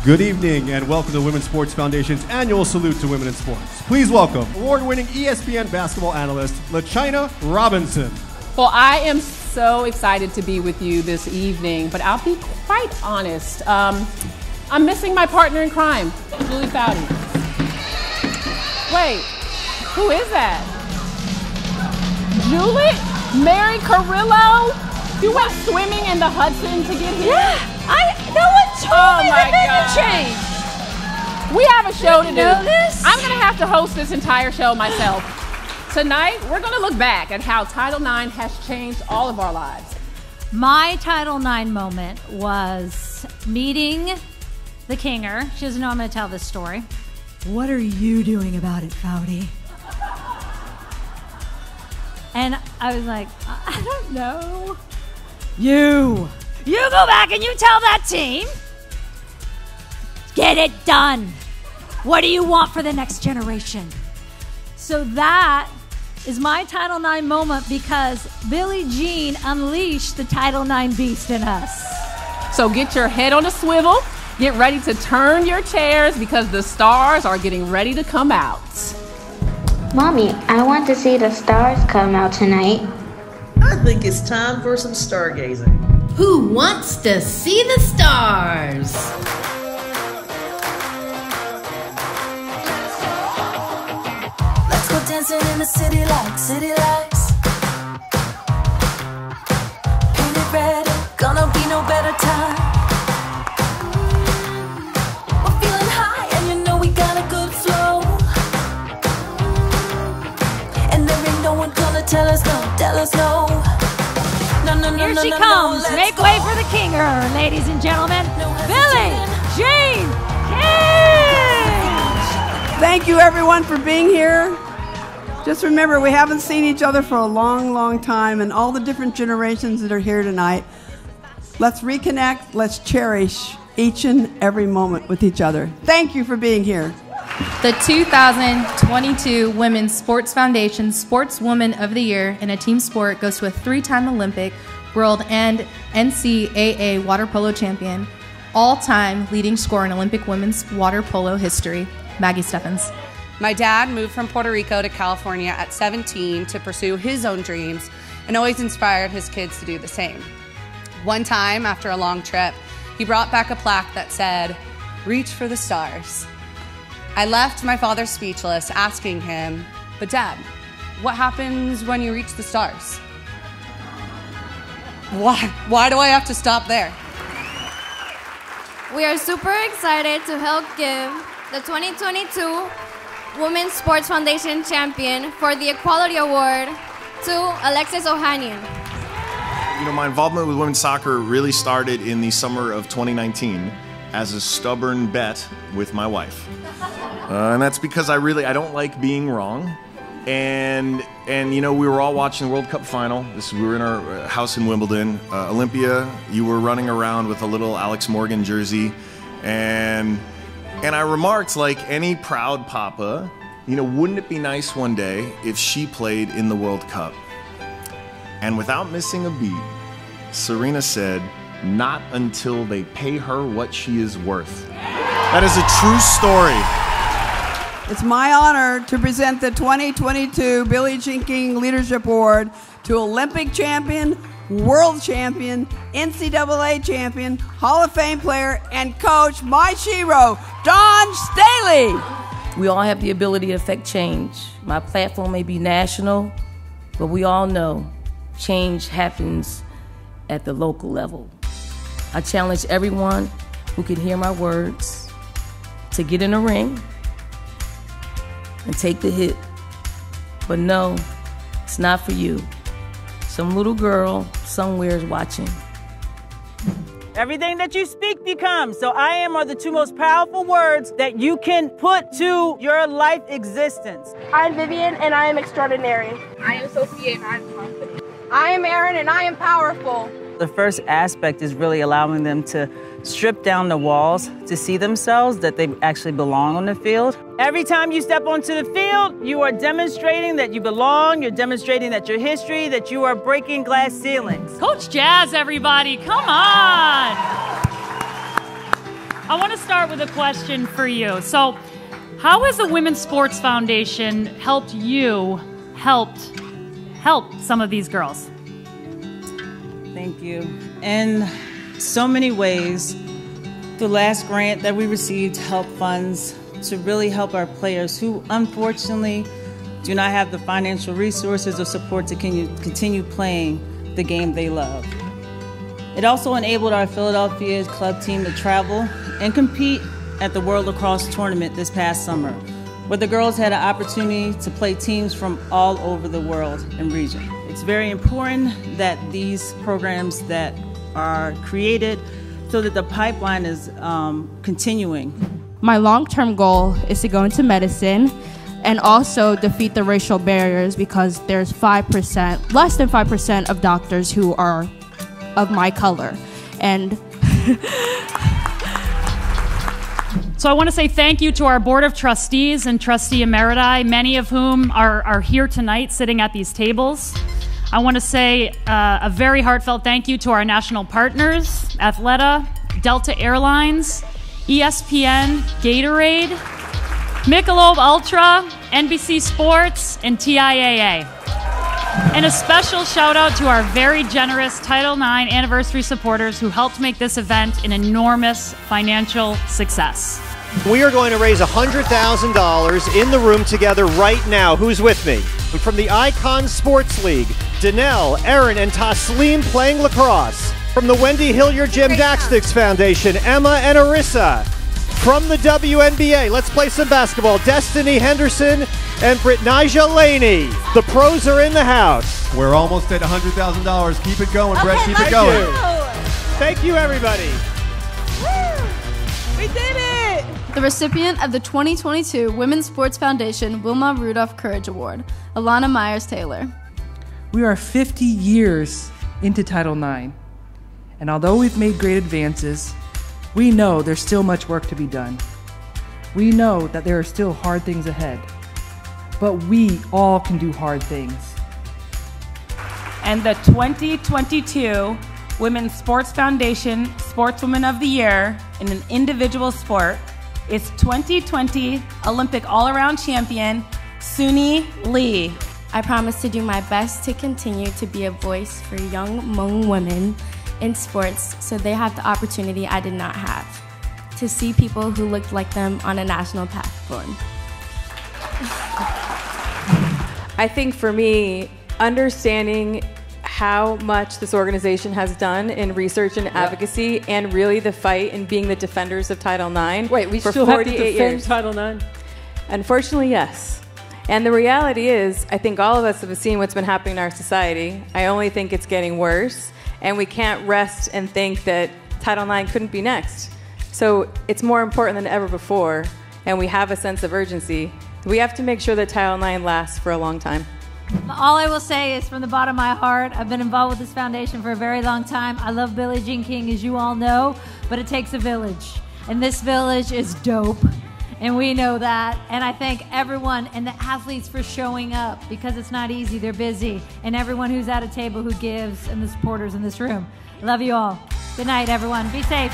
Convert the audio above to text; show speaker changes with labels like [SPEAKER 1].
[SPEAKER 1] Good evening and welcome to Women's Sports Foundation's annual salute to women in sports. Please welcome award-winning ESPN basketball analyst LaChina Robinson.
[SPEAKER 2] Well, I am so excited to be with you this evening, but I'll be quite honest. I'm missing my partner in crime, Julie Foudy. Wait, who is that? Julie? Mary Carrillo? You went swimming in the Hudson to get here?
[SPEAKER 3] Yeah, no one told me the menu changed.
[SPEAKER 2] We have a show to do.
[SPEAKER 3] Know this?
[SPEAKER 2] I'm gonna have to host this entire show myself. Tonight, we're gonna look back at how Title IX has changed all of our lives.
[SPEAKER 4] My Title IX moment was meeting the Kinger. She doesn't know I'm gonna tell this story. What are you doing about it, Foudy? And I was like, I don't know. You go back and you tell that team. Get it done. What do you want for the next generation? So that is my Title IX moment because Billie Jean unleashed the Title IX beast in us.
[SPEAKER 2] So get your head on a swivel, get ready to turn your chairs because the stars are getting ready to come out.
[SPEAKER 5] Mommy, I want to see the stars come out tonight.
[SPEAKER 6] I think it's time for some stargazing.
[SPEAKER 3] Who wants to see the stars?
[SPEAKER 7] Let's go dancing in the city lights. Paint it red, gonna be no better time. We're feeling high and you know we got a good flow. And there ain't no one gonna tell us no.
[SPEAKER 4] Here she comes. Make way for the Kinger, ladies and gentlemen. Billie Jean King!
[SPEAKER 8] Thank you, everyone, for being here. Just remember, we haven't seen each other for a long, long time, and all the different generations that are here tonight. Let's reconnect. Let's cherish each and every moment with each other. Thank you for being here.
[SPEAKER 9] The 2022 Women's Sports Foundation Sportswoman of the Year in a team sport goes to a 3-time Olympic, World, and NCAA water polo champion, all-time leading scorer in Olympic women's water polo history, Maggie Steffens.
[SPEAKER 10] My dad moved from Puerto Rico to California at 17 to pursue his own dreams and always inspired his kids to do the same. One time, after a long trip, he brought back a plaque that said, "Reach for the stars." I left my father speechless, asking him, "But Dad, what happens when you reach the stars?" Why do I have to stop there?
[SPEAKER 11] We are super excited to help give the 2022 Women's Sports Foundation champion for the Equality Award to Alexis Ohanian.
[SPEAKER 12] You know, my involvement with women's soccer really started in the summer of 2019 as a stubborn bet with my wife. And that's because I don't like being wrong. And you know, we were all watching the World Cup final. We were in our house in Wimbledon. Olympia, you were running around with a little Alex Morgan jersey. And I remarked, like any proud papa, you know, wouldn't it be nice one day if she played in the World Cup? And without missing a beat, Serena said, "Not until they pay her what she is worth." That is a true story.
[SPEAKER 8] It's my honor to present the 2022 Billie Jean King Leadership Award to Olympic champion, world champion, NCAA champion, Hall of Fame player, and coach, my shero, Dawn Staley.
[SPEAKER 13] We all have the ability to affect change. My platform may be national, but we all know change happens at the local level. I challenge everyone who can hear my words to get in a ring and take the hit. But no, it's not for you. Some little girl somewhere is watching.
[SPEAKER 14] Everything that you speak becomes. So I am are the two most powerful words that you can put to your life existence.
[SPEAKER 15] I'm Vivian and I am extraordinary.
[SPEAKER 16] I am Sophia and I am confident.
[SPEAKER 15] I am Erin and I am powerful.
[SPEAKER 14] The first aspect is really allowing them to strip down the walls to see themselves, that they actually belong on the field. Every time you step onto the field, you are demonstrating that you belong, you're demonstrating that your history, that you are breaking glass ceilings.
[SPEAKER 4] Coach Jazz, everybody, come on!
[SPEAKER 17] I want to start with a question for you. So, how has the Women's Sports Foundation helped you help some of these girls?
[SPEAKER 14] Thank you. In so many ways, the last grant that we received helped funds to really help our players who unfortunately do not have the financial resources or support to continue playing the game they love. It also enabled our Philadelphia club team to travel and compete at the World Lacrosse Tournament this past summer, where the girls had an opportunity to play teams from all over the world and region. It's very important that these programs that are created so that the pipeline is continuing.
[SPEAKER 15] My long-term goal is to go into medicine and also defeat the racial barriers, because there's less than 5% of doctors who are of my color. And
[SPEAKER 17] so I want to say thank you to our Board of Trustees and Trustee Emeriti, many of whom are here tonight sitting at these tables. I want to say a very heartfelt thank you to our national partners, Athleta, Delta Airlines, ESPN, Gatorade, Michelob ULTRA, NBC Sports, and TIAA. And a special shout out to our very generous Title IX anniversary supporters who helped make this event an enormous financial success.
[SPEAKER 18] We are going to raise $100,000 in the room together right now. Who's with me? From the Icon Sports League, Danelle, Erin, and Taslim playing lacrosse. From the Wendy Hilliard Gymnastics Foundation, Emma and Arissa. From the WNBA, let's play some basketball. Destiny Henderson and Brittnija Laney. The pros are in the house.
[SPEAKER 1] We're almost at $100,000. Keep it going, Brett. Keep it going.
[SPEAKER 18] Thank you, everybody.
[SPEAKER 15] we did it!
[SPEAKER 19] The recipient of the 2022 Women's Sports Foundation Wilma Rudolph Courage Award, Elana Meyers Taylor.
[SPEAKER 20] We are 50 years into Title IX, and although we've made great advances, we know there's still much work to be done. We know that there are still hard things ahead, but we all can do hard things.
[SPEAKER 21] And the 2022 Women's Sports Foundation Sportswoman of the Year in an individual sport is 2020 Olympic all-around champion, Sunisa Lee.
[SPEAKER 19] I promise to do my best to continue to be a voice for young Hmong women in sports so they have the opportunity I did not have, to see people who looked like them on a national platform.
[SPEAKER 22] I think for me, understanding how much this organization has done in research and advocacy, and really the fight and being the defenders of Title IX.
[SPEAKER 23] Wait, we
[SPEAKER 22] for
[SPEAKER 23] still have to
[SPEAKER 22] 48
[SPEAKER 23] defend
[SPEAKER 22] years.
[SPEAKER 23] Title IX?
[SPEAKER 22] Unfortunately, yes. And the reality is, I think all of us have seen what's been happening in our society. I only think it's getting worse, and we can't rest and think that Title IX couldn't be next. So it's more important than ever before, and we have a sense of urgency. We have to make sure that Title IX lasts for a long time.
[SPEAKER 4] All I will say is, from the bottom of my heart, I've been involved with this foundation for a very long time. I love Billie Jean King, as you all know, but it takes a village. And this village is dope, and we know that. And I thank everyone and the athletes for showing up, because it's not easy, they're busy. And everyone who's at a table who gives, and the supporters in this room. Love you all. Good night, everyone. Be safe.